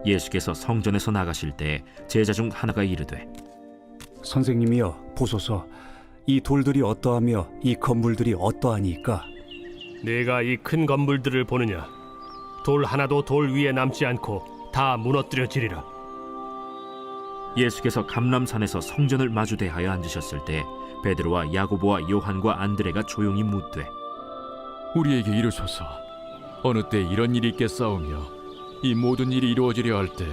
예수께서 성전에서 나가실 때 제자 중 하나가 이르되 선생님이여 보소서, 이 돌들이 어떠하며 이 건물들이 어떠하니까? 네가 이 큰 건물들을 보느냐? 돌 하나도 돌 위에 남지 않고 다 무너뜨려지리라. 예수께서 감람산에서 성전을 마주 대하여 앉으셨을 때 베드로와 야고보와 요한과 안드레가 조용히 묻되 우리에게 이르소서, 어느 때 이런 일이 있겠사오며 이 모든 일이 이루어지려 할 때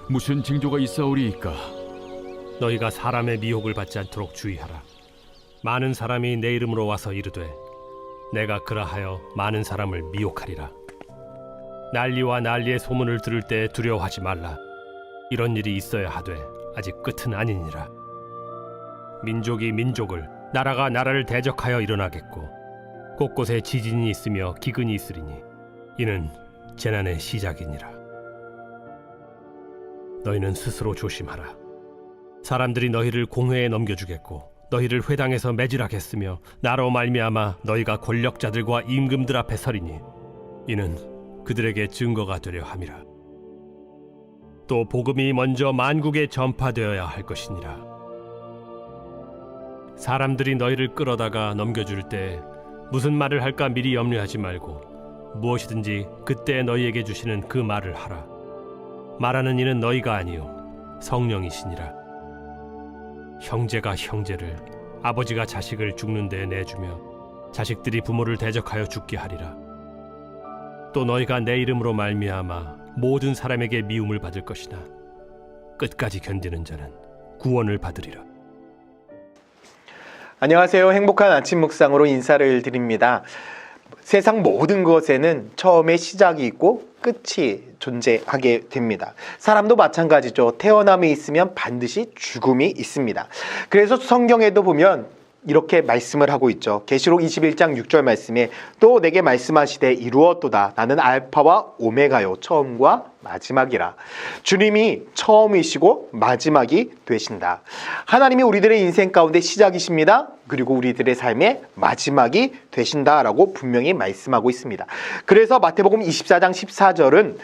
무슨 징조가 있사오리이까? 너희가 사람의 미혹을 받지 않도록 주의하라. 많은 사람이 내 이름으로 와서 이르되 내가 그라하여 많은 사람을 미혹하리라. 난리와 난리의 소문을 들을 때 두려워하지 말라. 이런 일이 있어야 하되 아직 끝은 아니니라. 민족이 민족을, 나라가 나라를 대적하여 일어나겠고 곳곳에 지진이 있으며 기근이 있으리니 이는 재난의 시작이니라. 너희는 스스로 조심하라. 사람들이 너희를 공회에 넘겨주겠고 너희를 회당에서 매질하겠으며 나로 말미암아 너희가 권력자들과 임금들 앞에 서리니 이는 그들에게 증거가 되려 함이라. 또 복음이 먼저 만국에 전파되어야 할 것이니라. 사람들이 너희를 끌어다가 넘겨줄 때 무슨 말을 할까 미리 염려하지 말고 무엇이든지 그때 너희에게 주시는 그 말을 하라. 말하는 이는 너희가 아니요 성령이시니라. 형제가 형제를, 아버지가 자식을 죽는 데 내주며 자식들이 부모를 대적하여 죽게 하리라. 또 너희가 내 이름으로 말미암아 모든 사람에게 미움을 받을 것이나 끝까지 견디는 자는 구원을 받으리라. 안녕하세요. 행복한 아침 묵상으로 인사를 드립니다. 세상 모든 것에는 처음에 시작이 있고 끝이 존재하게 됩니다. 사람도 마찬가지죠. 태어남이 있으면 반드시 죽음이 있습니다. 그래서 성경에도 보면 이렇게 말씀을 하고 있죠. 계시록 21장 6절 말씀에 또 내게 말씀하시되 이루었도다. 나는 알파와 오메가요, 처음과 마지막이라. 주님이 처음이시고 마지막이 되신다. 하나님이 우리들의 인생 가운데 시작이십니다. 그리고 우리들의 삶의 마지막이 되신다라고 분명히 말씀하고 있습니다. 그래서 마태복음 24장 14절은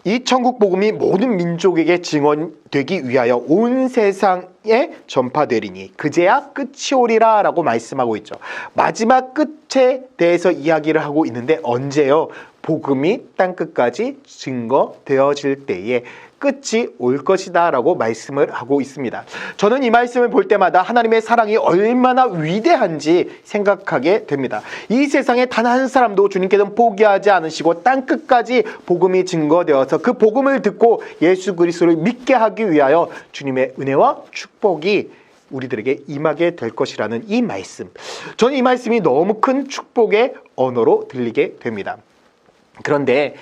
이 천국 복음이 모든 민족에게 증언되기 위하여 온 세상에 전파되리니 그제야 끝이 오리라 라고 말씀하고 있죠. 마지막 끝에 대해서 이야기를 하고 있는데 언제요? 복음이 땅끝까지 증거되어질 때에 끝이 올 것이다 라고 말씀을 하고 있습니다. 저는 이 말씀을 볼 때마다 하나님의 사랑이 얼마나 위대한지 생각하게 됩니다. 이 세상에 단 한 사람도 주님께서는 포기하지 않으시고 땅끝까지 복음이 증거되어서 그 복음을 듣고 예수 그리스도를 믿게 하기 위하여 주님의 은혜와 축복이 우리들에게 임하게 될 것이라는 이 말씀, 저는 이 말씀이 너무 큰 축복의 언어로 들리게 됩니다. 그런데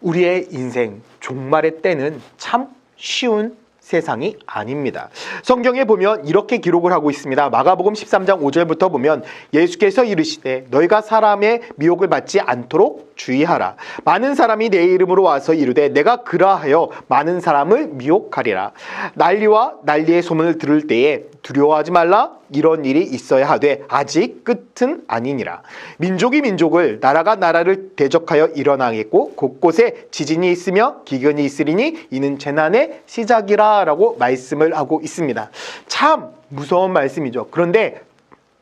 우리의 인생 종말의 때는 참 쉬운 세상이 아닙니다. 성경에 보면 이렇게 기록을 하고 있습니다. 마가복음 13장 5절부터 보면 예수께서 이르시되 너희가 사람의 미혹을 받지 않도록 주의하라. 많은 사람이 내 이름으로 와서 이르되 내가 그라하여 많은 사람을 미혹하리라. 난리와 난리의 소문을 들을 때에 두려워하지 말라. 이런 일이 있어야 하되 아직 끝은 아니니라. 민족이 민족을, 나라가 나라를 대적하여 일어나겠고 곳곳에 지진이 있으며 기근이 있으리니 이는 재난의 시작이라 라고 말씀을 하고 있습니다. 참 무서운 말씀이죠. 그런데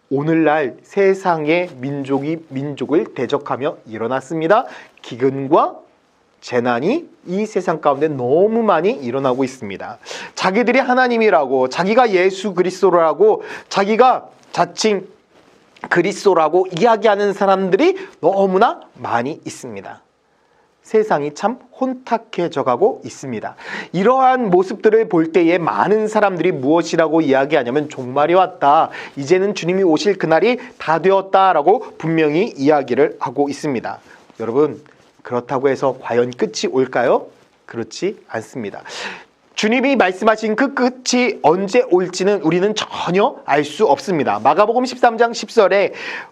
오늘날 세상의 민족이 민족을 대적하며 일어났습니다. 기근과 재난이 이 세상 가운데 너무 많이 일어나고 있습니다. 자기들이 하나님이라고, 자기가 예수 그리스도라고, 자기가 자칭 그리스도라고 이야기하는 사람들이 너무나 많이 있습니다. 세상이 참 혼탁해져 가고 있습니다. 이러한 모습들을 볼 때에 많은 사람들이 무엇이라고 이야기하냐면 종말이 왔다. 이제는 주님이 오실 그날이 다 되었다라고 분명히 이야기를 하고 있습니다. 여러분, 그렇다고 해서 과연 끝이 올까요? 그렇지 않습니다. 주님이 말씀하신 그 끝이 언제 올지는 우리는 전혀 알 수 없습니다. 마가복음 13장 10절에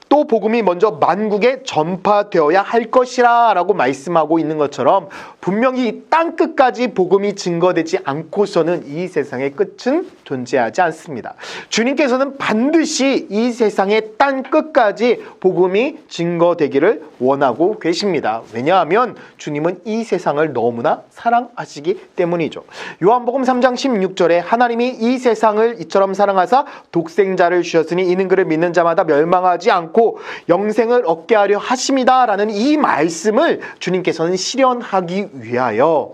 또 복음이 먼저 만국에 전파되어야 할 것이라 라고 말씀하고 있는 것처럼 분명히 땅 끝까지 복음이 증거되지 않고서는 이 세상의 끝은 존재하지 않습니다. 주님께서는 반드시 이 세상의 땅 끝까지 복음이 증거되기를 원하고 계십니다. 왜냐하면 주님은 이 세상을 너무나 사랑하시기 때문이죠. 요한복음 3장 16절에 하나님이 이 세상을 이처럼 사랑하사 독생자를 주셨으니 이는 그를 믿는 자마다 멸망하지 않고 영생을 얻게 하려 하심이다 라는 이 말씀을 주님께서는 실현하기 위하여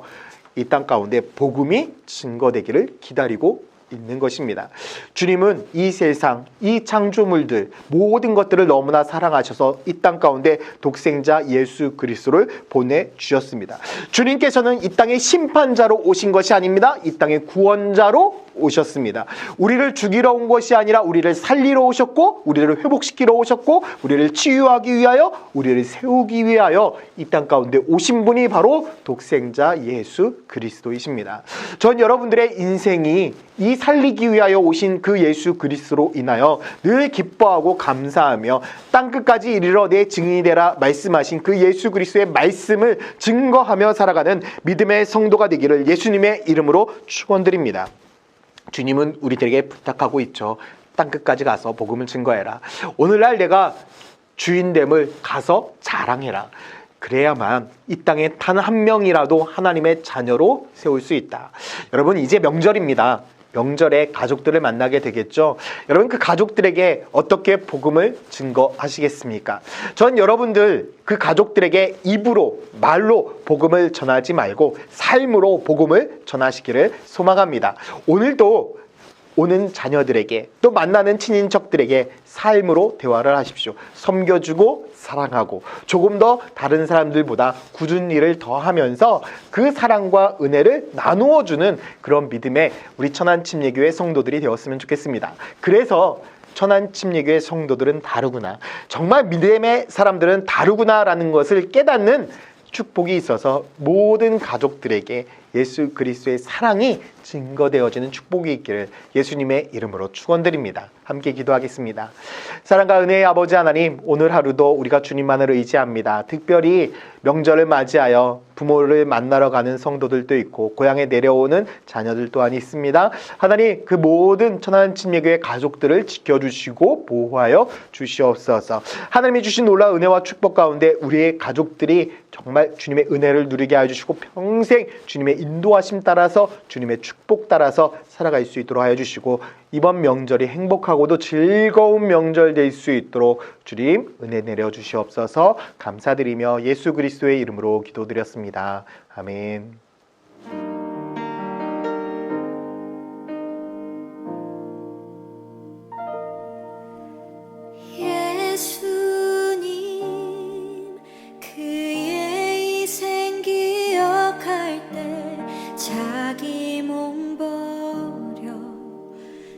이 땅 가운데 복음이 증거되기를 기다리고 있는 것입니다. 주님은 이 세상, 이 창조물들 모든 것들을 너무나 사랑하셔서 이 땅 가운데 독생자 예수 그리스도를 보내주셨습니다. 주님께서는 이 땅의 심판자로 오신 것이 아닙니다. 이 땅의 구원자로 오셨습니다. 우리를 죽이러 온 것이 아니라 우리를 살리러 오셨고 우리를 회복시키러 오셨고 우리를 치유하기 위하여 우리를 세우기 위하여 이 땅 가운데 오신 분이 바로 독생자 예수 그리스도이십니다. 전 여러분들의 인생이 이 살리기 위하여 오신 그 예수 그리스도로 인하여 늘 기뻐하고 감사하며 땅끝까지 이르러 내 증인이 되라 말씀하신 그 예수 그리스도의 말씀을 증거하며 살아가는 믿음의 성도가 되기를 예수님의 이름으로 축원드립니다. 주님은 우리들에게 부탁하고 있죠. 땅끝까지 가서 복음을 증거해라. 오늘날 내가 주인됨을 가서 자랑해라. 그래야만 이 땅에 단 한 명이라도 하나님의 자녀로 세울 수 있다. 여러분 이제 명절입니다. 명절에 가족들을 만나게 되겠죠. 여러분 그 가족들에게 어떻게 복음을 증거하시겠습니까? 전 여러분들 그 가족들에게 입으로 말로 복음을 전하지 말고 삶으로 복음을 전하시기를 소망합니다. 오늘도 오는 자녀들에게 또 만나는 친인척들에게 삶으로 대화를 하십시오. 섬겨주고 사랑하고 조금 더 다른 사람들보다 굳은 일을 더 하면서 그 사랑과 은혜를 나누어주는 그런 믿음의 우리 천안침례교회 성도들이 되었으면 좋겠습니다. 그래서 천안침례교회 성도들은 다르구나, 정말 믿음의 사람들은 다르구나라는 것을 깨닫는 축복이 있어서 모든 가족들에게 예수 그리스도의 사랑이 증거되어지는 축복이 있기를 예수님의 이름으로 축원드립니다. 함께 기도하겠습니다. 사랑과 은혜의 아버지 하나님, 오늘 하루도 우리가 주님만을 의지합니다. 특별히 명절을 맞이하여 부모를 만나러 가는 성도들도 있고 고향에 내려오는 자녀들 또한 있습니다. 하나님, 그 모든 천안침례교회 가족들을 지켜주시고 보호하여 주시옵소서. 하나님이 주신 놀라운 은혜와 축복 가운데 우리의 가족들이 정말 주님의 은혜를 누리게 해주시고 평생 주님의 인도하심 따라서 주님의 축복 따라서 살아갈 수 있도록 하여 주시고 이번 명절이 행복하고도 즐거운 명절 될 수 있도록 주님 은혜 내려 주시옵소서. 감사드리며 예수 그리스도의 이름으로 기도드렸습니다. 아멘. 예수님 그의 희생 기억할 때 자기 몸 버려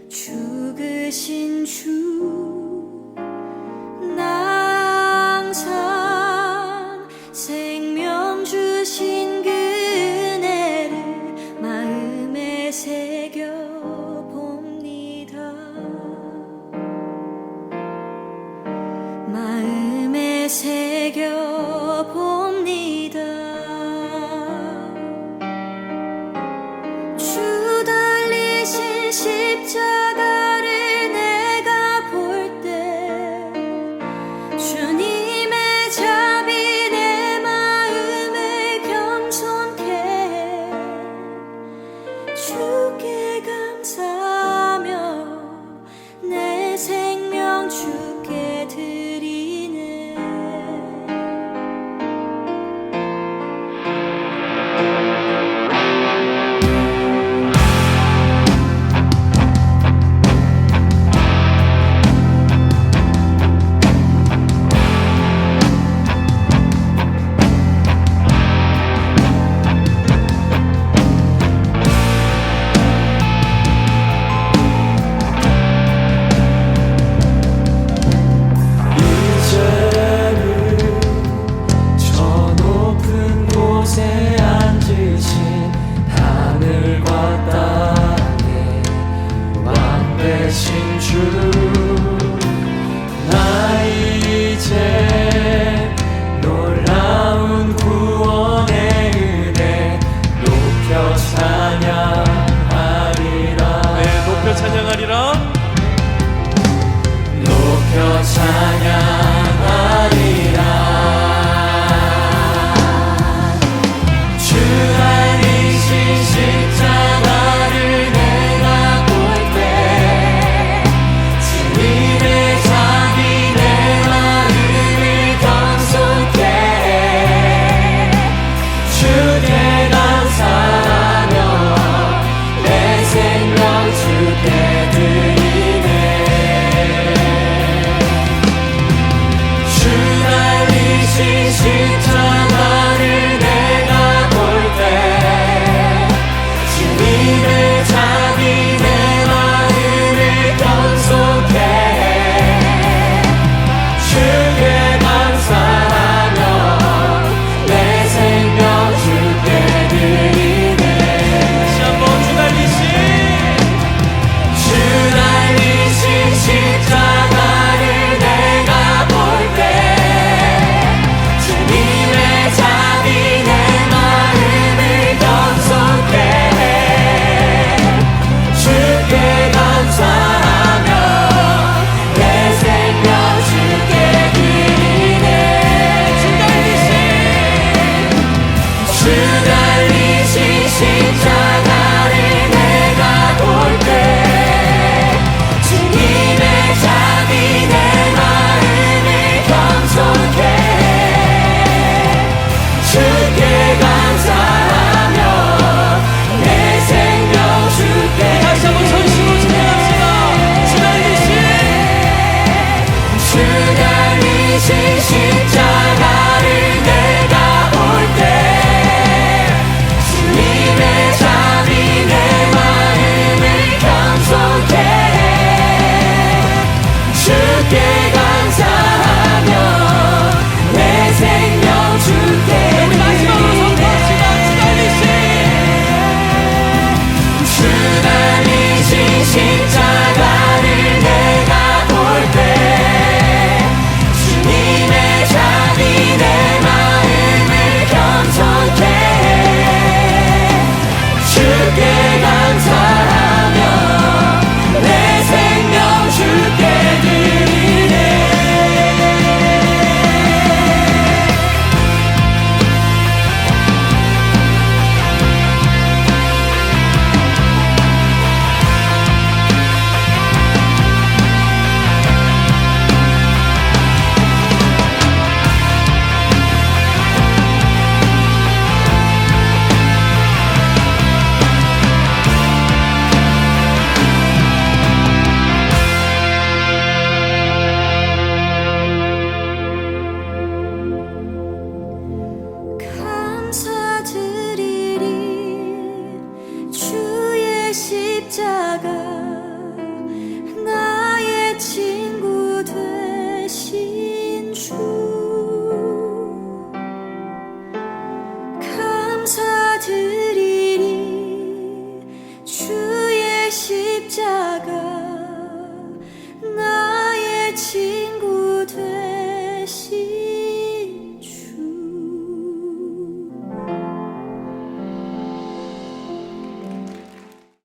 죽으신 주 나 항상 생명 주신 그 은혜를 마음에 새겨봅니다. 마음에 새겨봅니다. 주 달리신 십자가를 내가 십자가를 내가 볼 때 주님의 잠이 내 마음을 경솔케 해 주께 감사하며 내 생명 주께 드리네 다시 한번 주 달리신 십자가를 내가 볼 때 주님의 잠이 내 마음을 경솔케 해 주께 감사하며 내 생명 주께 드리네 주 달리신 십자가를 내가 볼 때 주님의 잠이 내 마음을 경솔케 해 주께 감사하며 내 생명 주께 다시 한번 전심으로 찬양합시다 주 달리신 십자가를 내가 볼 때 주님의 잠이 내 마음을 경솔케 해 주께 감사하며 내 생명 주께 우리 마지막으로 선포합시다 주 달리신 십자가를 내가 볼 때 주님의 잠이 내 마음을 경솔케 해 주께 감사하며 내 생명 주께 드리네 감사드리리 주의 십자가 나의 진